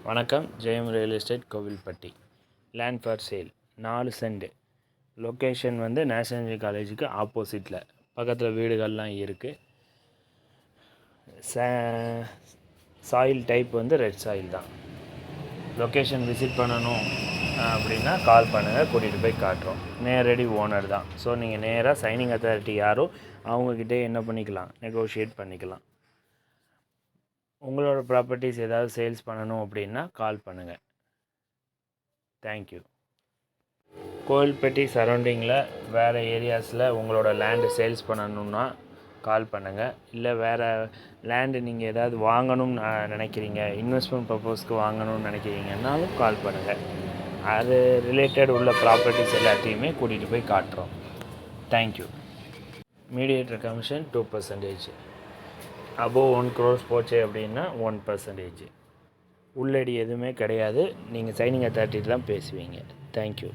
வணக்கம். Jayam real estate Kovilpatti. Land for sale 4 cent. Location national காலேஜுக்கு ஆப்போசிட்டில். பக்கத்தில் வீடுகள்லாம் இருக்குது. சாயில் டைப் ரெட் சாயில் தான். லொக்கேஷன் விசிட் பண்ணணும் அப்படின்னா கால் பண்ணுங்கள், கூட்டிகிட்டு போய் காட்டுறோம். நேரடி ஓனர் தான். ஸோ நீங்கள் நேராக சைனிங் அத்தாரிட்டி யாரோ அவங்கக்கிட்டே என்ன பண்ணிக்கலாம், நெகோஷியேட் பண்ணிக்கலாம். உங்களோட ப்ராப்பர்ட்டிஸ் ஏதாவது சேல்ஸ் பண்ணணும் அப்படின்னா கால் பண்ணுங்கள். தேங்க்யூ. கோவில்பட்டி சரௌண்டிங்கில் வேறு ஏரியாஸில் உங்களோட லேண்டு சேல்ஸ் பண்ணணுன்னா கால் பண்ணுங்கள். இல்லை வேறு லேண்டு நீங்கள் ஏதாவது வாங்கணும்னு நினைக்கிறீங்க, இன்வெஸ்ட்மெண்ட் பர்பஸ்க்கு வாங்கணும்னு நினைக்கிறீங்கன்னாலும் கால் பண்ணுங்கள். அது ரிலேட்டட் உள்ள ப்ராப்பர்ட்டிஸ் எல்லாத்தையுமே கூட்டிகிட்டு போய் காட்டுறோம். Thank you. Mediator commission 2%. Above 1 crore போச்சு அப்படின்னா 1%. உள்ளடி எதுவுமே கிடையாது. நீங்கள் சைனிங் அத்தாரிட்டி தான் பேசுவீங்க. தேங்க்யூ.